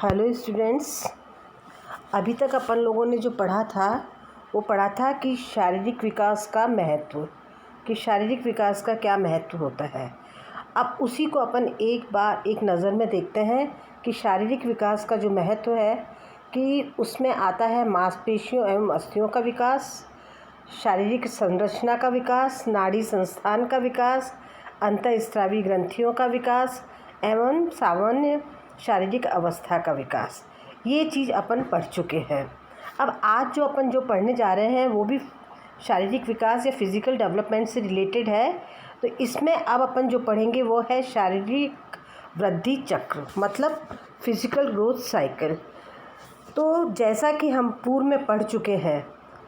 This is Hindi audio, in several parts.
हेलो स्टूडेंट्स, अभी तक अपन लोगों ने जो पढ़ा था वो पढ़ा था कि शारीरिक विकास का महत्व, कि शारीरिक विकास का क्या महत्व होता है। अब उसी को अपन एक बार एक नज़र में देखते हैं कि शारीरिक विकास का जो महत्व है कि उसमें आता है मांसपेशियों एवं अस्थियों का विकास, शारीरिक संरचना का विकास, नाड़ी संस्थान का विकास, अंतःस्रावी ग्रंथियों का विकास एवं सामान्य शारीरिक अवस्था का विकास। ये चीज़ अपन पढ़ चुके हैं। अब आज जो अपन पढ़ने जा रहे हैं वो भी शारीरिक विकास या फिज़िकल डेवलपमेंट से रिलेटेड है। तो इसमें अब अपन जो पढ़ेंगे वो है शारीरिक वृद्धि चक्र, मतलब फिज़िकल ग्रोथ साइकिल। तो जैसा कि हम पूर्व में पढ़ चुके हैं,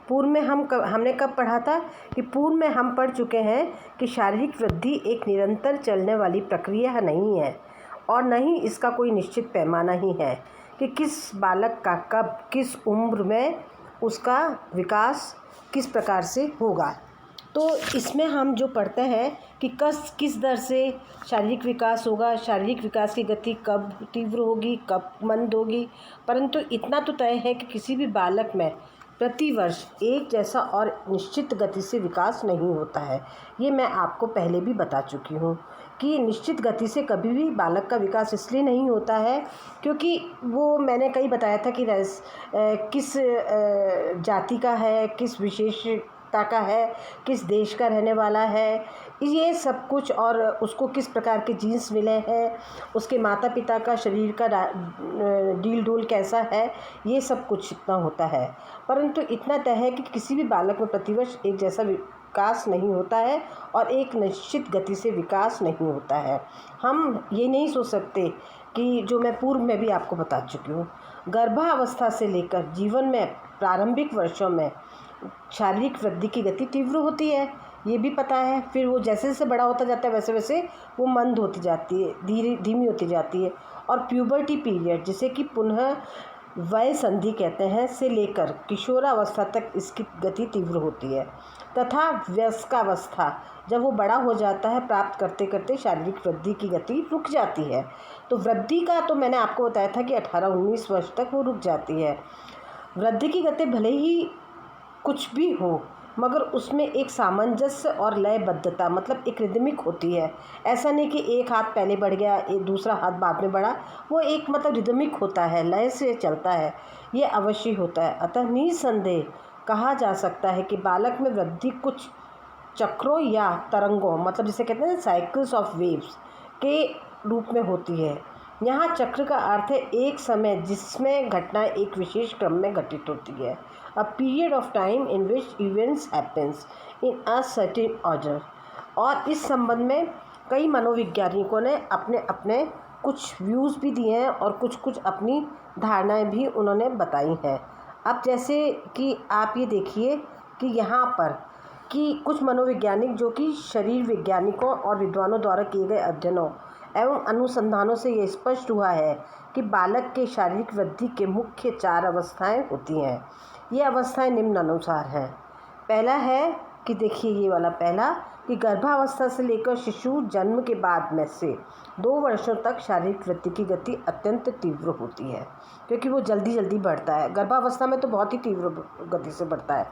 पूर्व में हमने कब पढ़ा था कि पूर्व में हम पढ़ चुके हैं कि शारीरिक वृद्धि एक निरंतर चलने वाली प्रक्रिया नहीं है और न ही इसका कोई निश्चित पैमाना ही है कि किस बालक का कब किस उम्र में उसका विकास किस प्रकार से होगा। तो इसमें हम जो पढ़ते हैं कि किस दर से शारीरिक विकास होगा, शारीरिक विकास की गति कब तीव्र होगी, कब मंद होगी। परंतु इतना तो तय है कि किसी भी बालक में प्रतिवर्ष एक जैसा और निश्चित गति से विकास नहीं होता है। ये मैं आपको पहले भी बता चुकी हूँ कि निश्चित गति से कभी भी बालक का विकास इसलिए नहीं होता है क्योंकि वो मैंने कहीं बताया था कि किस जाति का है, किस विशेषता का है, किस देश का रहने वाला है, ये सब कुछ, और उसको किस प्रकार के जीन्स मिले हैं, उसके माता पिता का शरीर का डील डोल कैसा है, ये सब कुछ इतना होता है। परंतु इतना तय है कि किसी भी बालक में प्रतिवर्ष एक जैसा विकास नहीं होता है और एक निश्चित गति से विकास नहीं होता है। हम ये नहीं सोच सकते कि जो मैं पूर्व में भी आपको बता चुकी हूँ, गर्भावस्था से लेकर जीवन में प्रारंभिक वर्षों में शारीरिक वृद्धि की गति तीव्र होती है, ये भी पता है। फिर वो जैसे जैसे बड़ा होता जाता है वैसे वैसे वो मंद होती जाती है, धीमी होती जाती है। और प्यूबर्टी पीरियड, जिसे कि पुनः वय संधि कहते हैं, से लेकर किशोरावस्था तक इसकी गति तीव्र होती है तथा वयस्कावस्था, जब वो बड़ा हो जाता है, प्राप्त करते करते शारीरिक वृद्धि की गति रुक जाती है। तो वृद्धि का तो मैंने आपको बताया था कि 18-19 वर्ष तक वो रुक जाती है। वृद्धि की गति भले ही कुछ भी हो मगर उसमें एक सामंजस्य और लयबद्धता, मतलब एक रिदमिक होती है। ऐसा नहीं कि एक हाथ पहले बढ़ गया, एक दूसरा हाथ बाद में बढ़ा, वो एक मतलब रिदमिक होता है, लय से चलता है, ये अवश्य होता है। अतः निसंदेह कहा जा सकता है कि बालक में वृद्धि कुछ चक्रों या तरंगों, मतलब जिसे कहते हैं साइकिल्स ऑफ वेव्स के रूप में होती है। यहाँ चक्र का अर्थ है एक समय जिसमें घटनाएं एक विशेष क्रम में घटित होती है, a period of time in which events happens in a certain order. और इस संबंध में कई मनोवैज्ञानिकों ने अपने अपने कुछ व्यूज़ भी दिए हैं और कुछ अपनी धारणाएं भी उन्होंने बताई हैं। अब जैसे कि आप ये देखिए कि यहाँ पर कि कुछ मनोवैज्ञानिक जो कि शरीर वैज्ञानिकों और विद्वानों द्वारा किए गए अध्ययनों एवं अनुसंधानों से ये स्पष्ट हुआ है कि बालक के शारीरिक वृद्धि के मुख्य 4 अवस्थाएं होती हैं। ये अवस्थाएं निम्नानुसार हैं। पहला है कि देखिए ये वाला पहला कि गर्भावस्था से लेकर शिशु जन्म के बाद में से 2 वर्षों तक शारीरिक वृद्धि की गति अत्यंत तीव्र होती है क्योंकि वो जल्दी जल्दी बढ़ता है। गर्भावस्था में तो बहुत ही तीव्र गति से बढ़ता है।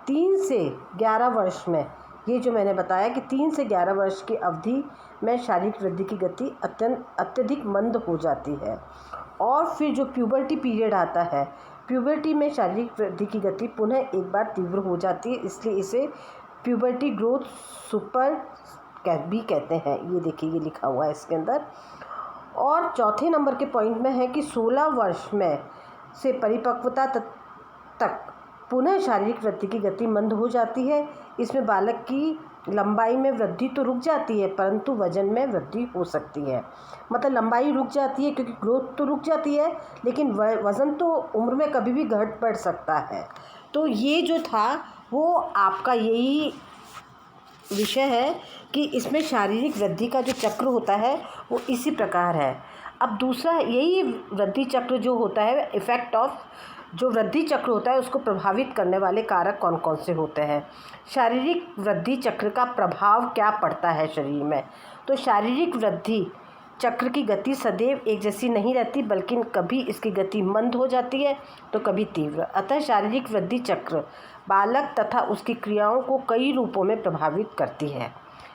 3 से 11 वर्ष में, ये जो मैंने बताया कि 3 से 11 वर्ष की अवधि में शारीरिक वृद्धि की गति अत्यधिक मंद हो जाती है। और फिर जो प्यूबर्टी पीरियड आता है, प्यूबर्टी में शारीरिक वृद्धि की गति पुनः एक बार तीव्र हो जाती है, इसलिए इसे प्यूबर्टी ग्रोथ सुपर भी कहते हैं। ये देखिए ये लिखा हुआ है इसके अंदर। और चौथे नंबर के पॉइंट में है कि 16 वर्ष में से परिपक्वता तक पुनः शारीरिक वृद्धि की गति मंद हो जाती है। इसमें बालक की लंबाई में वृद्धि तो रुक जाती है परंतु वजन में वृद्धि हो सकती है। मतलब लंबाई रुक जाती है क्योंकि ग्रोथ तो रुक जाती है, लेकिन वज़न तो उम्र में कभी भी घट बढ़ सकता है। तो ये जो था वो आपका यही विषय है कि इसमें शारीरिक वृद्धि का जो चक्र होता है वो इसी प्रकार है। अब दूसरा यही वृद्धि चक्र जो होता है, इफ़ेक्ट ऑफ जो वृद्धि चक्र होता है उसको प्रभावित करने वाले कारक कौन कौन से होते हैं। शारीरिक वृद्धि चक्र का प्रभाव क्या पड़ता है शरीर में। तो शारीरिक वृद्धि चक्र की गति सदैव एक जैसी नहीं रहती, बल्कि कभी इसकी गति मंद हो जाती है तो कभी तीव्र। अतः शारीरिक वृद्धि चक्र बालक तथा उसकी क्रियाओं को कई रूपों में प्रभावित करती है।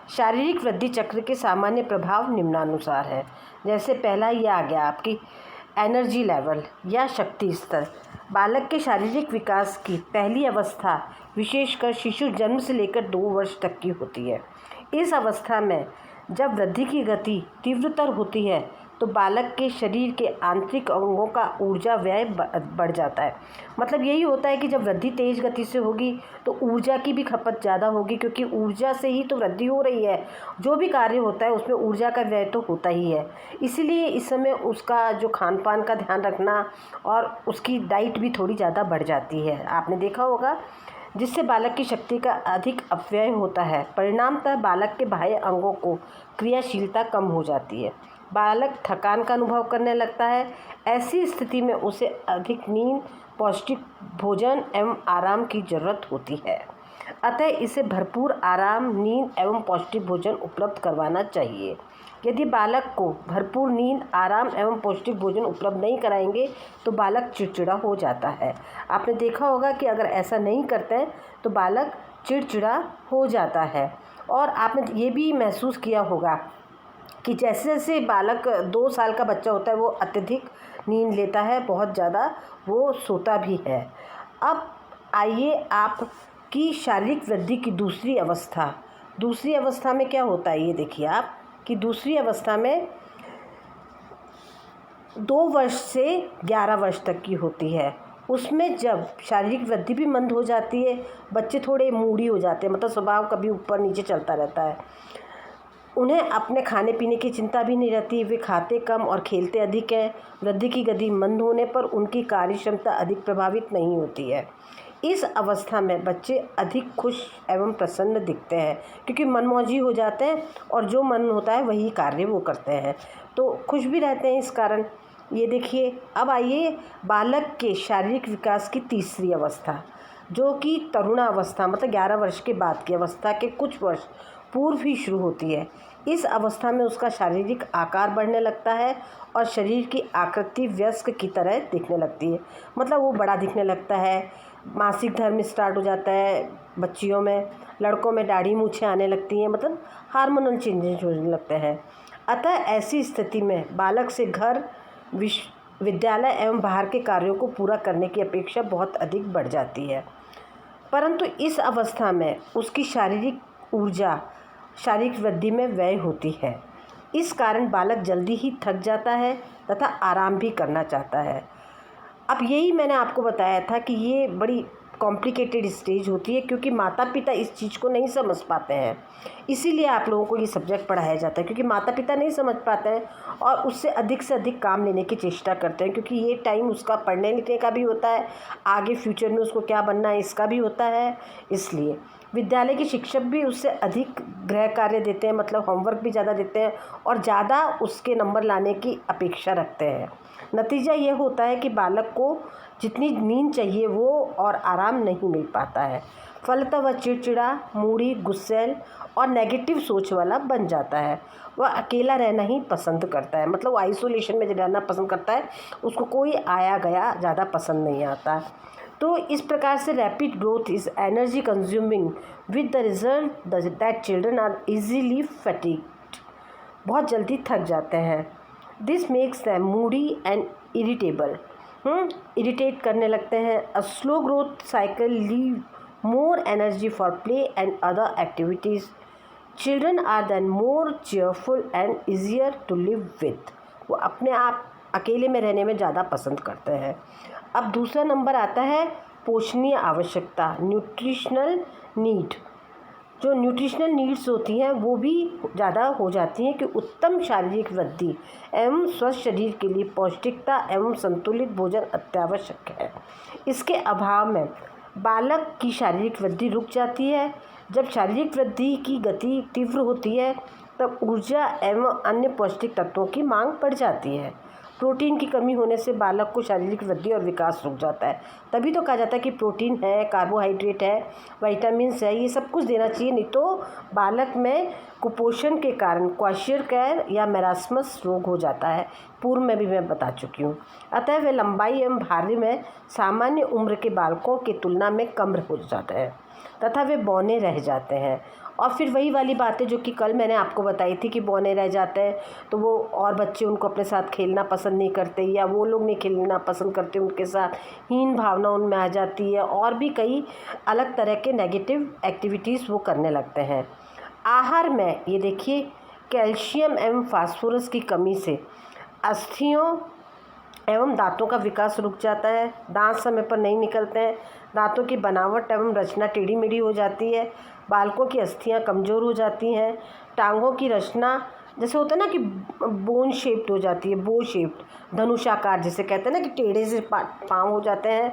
शारीरिक वृद्धि चक्र के सामान्य प्रभाव निम्नानुसार है। जैसे पहला ये आ गया आपकी एनर्जी लेवल या शक्ति स्तर। बालक के शारीरिक विकास की पहली अवस्था विशेषकर शिशु जन्म से लेकर 2 वर्ष तक की होती है। इस अवस्था में जब वृद्धि की गति तीव्रतर होती है तो बालक के शरीर के आंतरिक अंगों का ऊर्जा व्यय बढ़ जाता है। मतलब यही होता है कि जब वृद्धि तेज गति से होगी तो ऊर्जा की भी खपत ज़्यादा होगी, क्योंकि ऊर्जा से ही तो वृद्धि हो रही है। जो भी कार्य होता है उसमें ऊर्जा का व्यय तो होता ही है। इसीलिए इस समय उसका जो खान पान का ध्यान रखना और उसकी डाइट भी थोड़ी ज़्यादा बढ़ जाती है, आपने देखा होगा, जिससे बालक की शक्ति का अधिक अपव्यय होता है। परिणामतः बालक के बाह्य अंगों को क्रियाशीलता कम हो जाती है। बालक थकान का अनुभव करने लगता है। ऐसी स्थिति में उसे अधिक नींद, पौष्टिक भोजन एवं आराम की जरूरत होती है। अतः इसे भरपूर आराम, नींद एवं पौष्टिक भोजन उपलब्ध करवाना चाहिए। यदि बालक को भरपूर नींद, आराम एवं पौष्टिक भोजन उपलब्ध नहीं कराएंगे तो बालक चिड़चिड़ा हो जाता है। आपने देखा होगा कि अगर ऐसा नहीं करते हैं तो बालक चिड़चिड़ा हो जाता है। और आपने ये भी महसूस किया होगा कि जैसे जैसे बालक 2 साल का बच्चा होता है वो अत्यधिक नींद लेता है, बहुत ज़्यादा वो सोता भी है। अब आइए आपकी शारीरिक वृद्धि की दूसरी अवस्था में क्या होता है ये देखिए आप, कि दूसरी अवस्था में 2 वर्ष से 11 वर्ष तक की होती है। उसमें जब शारीरिक वृद्धि भी मंद हो जाती है, बच्चे थोड़े मूडी हो जाते हैं, मतलब स्वभाव कभी ऊपर नीचे चलता रहता है। उन्हें अपने खाने पीने की चिंता भी नहीं रहती, वे खाते कम और खेलते अधिक हैं। वृद्धि की गति मंद होने पर उनकी कार्य क्षमता अधिक प्रभावित नहीं होती है। इस अवस्था में बच्चे अधिक खुश एवं प्रसन्न दिखते हैं, क्योंकि मनमौजी हो जाते हैं और जो मन होता है वही कार्य वो करते हैं, तो खुश भी रहते हैं इस कारण। ये देखिए, अब आइए बालक के शारीरिक विकास की तीसरी अवस्था, जो कि तरुणावस्था, मतलब 11 वर्ष के बाद की अवस्था के कुछ वर्ष पूर्व ही शुरू होती है। इस अवस्था में उसका शारीरिक आकार बढ़ने लगता है और शरीर की आकृति वयस्क की तरह दिखने लगती है, मतलब वो बड़ा दिखने लगता है। मासिक धर्म स्टार्ट हो जाता है बच्चियों में, लड़कों में दाढ़ी मूछें आने लगती हैं, मतलब हार्मोनल चेंजेस होने लगते हैं। अतः ऐसी स्थिति में बालक से घर, विद्यालय एवं बाहर के कार्यों को पूरा करने की अपेक्षा बहुत अधिक बढ़ जाती है। परंतु इस अवस्था में उसकी शारीरिक ऊर्जा शारीरिक वृद्धि में व्यय होती है। इस कारण बालक जल्दी ही थक जाता है तथा आराम भी करना चाहता है। अब यही मैंने आपको बताया था कि ये बड़ी कॉम्प्लिकेटेड स्टेज होती है, क्योंकि माता पिता इस चीज़ को नहीं समझ पाते हैं। इसीलिए आप लोगों को ये सब्जेक्ट पढ़ाया जाता है, क्योंकि माता पिता नहीं समझ पाते हैं और उससे अधिक काम लेने की चेष्टा करते हैं, क्योंकि ये टाइम उसका पढ़ने लिखने का भी होता है, आगे फ्यूचर में उसको क्या बनना है इसका भी होता है। इसलिए विद्यालय के शिक्षक भी उससे अधिक गृह कार्य देते हैं, मतलब होमवर्क भी ज़्यादा देते हैं और ज़्यादा उसके नंबर लाने की अपेक्षा रखते हैं। नतीजा ये होता है कि बालक को जितनी नींद चाहिए वो और आराम नहीं मिल पाता है। फलतः वह चिड़चिड़ा, मूडी, गुस्सैल और नेगेटिव सोच वाला बन जाता है। वह अकेला रहना ही पसंद करता है, मतलब वो आइसोलेशन में रहना पसंद करता है, उसको कोई आया गया ज़्यादा पसंद नहीं आता। तो इस प्रकार से rapid growth is energy consuming with the result that children are easily fatigued, बहुत जल्दी थक जाते हैं। This makes them moody and irritable, irritate करने लगते हैं। A slow growth cycle leave more energy for play and other activities. Children are then more cheerful and easier to live with, वो अपने आप अकेले में रहने में ज़्यादा पसंद करते हैं। अब दूसरा नंबर आता है पोषणीय आवश्यकता, न्यूट्रिशनल नीड। जो न्यूट्रिशनल नीड्स होती हैं वो भी ज़्यादा हो जाती हैं, कि उत्तम शारीरिक वृद्धि एवं स्वस्थ शरीर के लिए पौष्टिकता एवं संतुलित भोजन अत्यावश्यक है। इसके अभाव में बालक की शारीरिक वृद्धि रुक जाती है। जब शारीरिक वृद्धि की गति तीव्र होती है तब ऊर्जा एवं अन्य पौष्टिक तत्वों की मांग बढ़ जाती है। प्रोटीन की कमी होने से बालक को शारीरिक वृद्धि और विकास रुक जाता है। तभी तो कहा जाता है कि प्रोटीन है, कार्बोहाइड्रेट है, विटामिन्स है, ये सब कुछ देना चाहिए, नहीं तो बालक में कुपोषण के कारण क्वार्शियरकर या मेरास्मस रोग हो जाता है। पूर्व में भी मैं बता चुकी हूँ। अतः वे लंबाई एवं भार में सामान्य उम्र के बालकों की तुलना में कम हो जाते हैं तथा वे बौने रह जाते हैं। और फिर वही वाली बातें जो कि कल मैंने आपको बताई थी कि बौने रह जाते हैं तो वो और बच्चे उनको अपने साथ खेलना पसंद नहीं करते या वो लोग नहीं खेलना पसंद करते, उनके साथ हीन भावना उनमें आ जाती है और भी कई अलग तरह के नेगेटिव एक्टिविटीज़ वो करने लगते हैं। आहार में ये देखिए, कैल्शियम एवं फास्फोरस की कमी से अस्थियों एवं दांतों का विकास रुक जाता है, दांत समय पर नहीं निकलते हैं, दांतों की बनावट एवं रचना टेढ़ी मेढ़ी हो जाती है, बालकों की अस्थियां कमज़ोर हो जाती हैं, टांगों की रचना जैसे होता है ना कि बोन शेप्ड हो जाती है, बो शेप्ड, धनुषाकार जिसे कहते हैं ना कि टेढ़े से पाँव हो जाते हैं।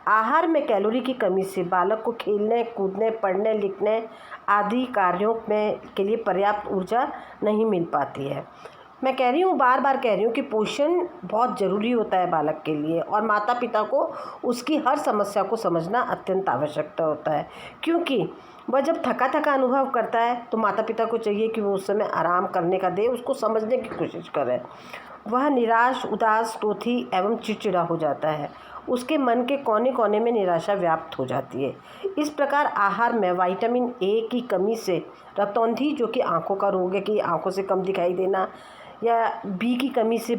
आहार में कैलोरी की कमी से बालक को खेलने कूदने पढ़ने लिखने आदि कार्यों में के लिए पर्याप्त ऊर्जा नहीं मिल पाती है। मैं कह रही हूँ, बार बार कह रही हूँ कि पोषण बहुत ज़रूरी होता है बालक के लिए और माता पिता को उसकी हर समस्या को समझना अत्यंत आवश्यकता होता है, क्योंकि वह जब थका थका अनुभव करता है तो माता पिता को चाहिए कि वो उस समय आराम करने का दे, उसको समझने की कोशिश करें। वह निराश, उदास, क्रोधी एवं चिड़चिड़ा हो जाता है, उसके मन के कोने कोने में निराशा व्याप्त हो जाती है। इस प्रकार आहार में विटामिन ए की कमी से रतौंधी जो कि आँखों का रोग है कि आँखों से कम दिखाई देना, या बी की कमी से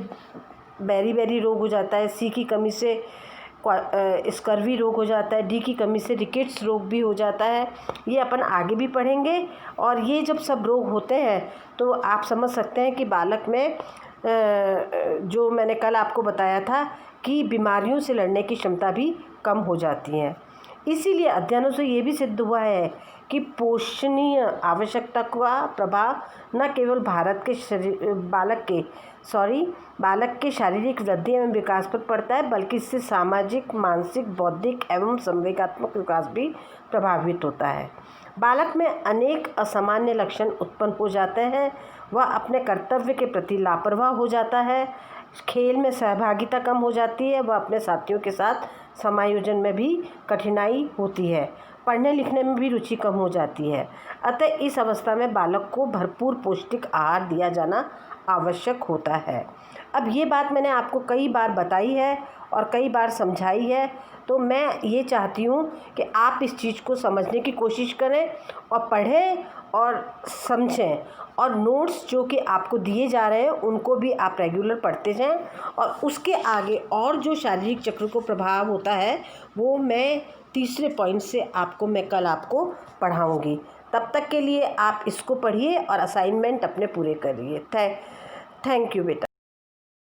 बेरी रोग हो जाता है, सी की कमी से स्कर्वी रोग हो जाता है, डी की कमी से रिकेट्स रोग भी हो जाता है। ये अपन आगे भी पढ़ेंगे। और ये जब सब रोग होते हैं तो आप समझ सकते हैं कि बालक में जो मैंने कल आपको बताया था कि बीमारियों से लड़ने की क्षमता भी कम हो जाती है। इसीलिए अध्ययनों से ये भी सिद्ध हुआ है कि पोषणीय आवश्यकता का प्रभाव न केवल बालक के शारीरिक वृद्धि एवं विकास पर पड़ता है, बल्कि इससे सामाजिक, मानसिक, बौद्धिक एवं संवेगात्मक विकास भी प्रभावित होता है। बालक में अनेक असामान्य लक्षण उत्पन्न हो जाते हैं। वह अपने कर्तव्य के प्रति लापरवाह हो जाता है, खेल में सहभागिता कम हो जाती है, वह अपने साथियों के साथ समायोजन में भी कठिनाई होती है, पढ़ने लिखने में भी रुचि कम हो जाती है। अतः इस अवस्था में बालक को भरपूर पौष्टिक आहार दिया जाना आवश्यक होता है। अब ये बात मैंने आपको कई बार बताई है और कई बार समझाई है, तो मैं ये चाहती हूँ कि आप इस चीज़ को समझने की कोशिश करें और पढ़ें और समझें, और नोट्स जो कि आपको दिए जा रहे हैं उनको भी आप रेगुलर पढ़ते जाएं। और उसके आगे और जो शारीरिक चक्र को प्रभाव होता है वो मैं तीसरे पॉइंट से मैं कल आपको पढ़ाऊँगी। तब तक के लिए आप इसको पढ़िए और असाइनमेंट अपने पूरे करिए। थैंक यू बेटा।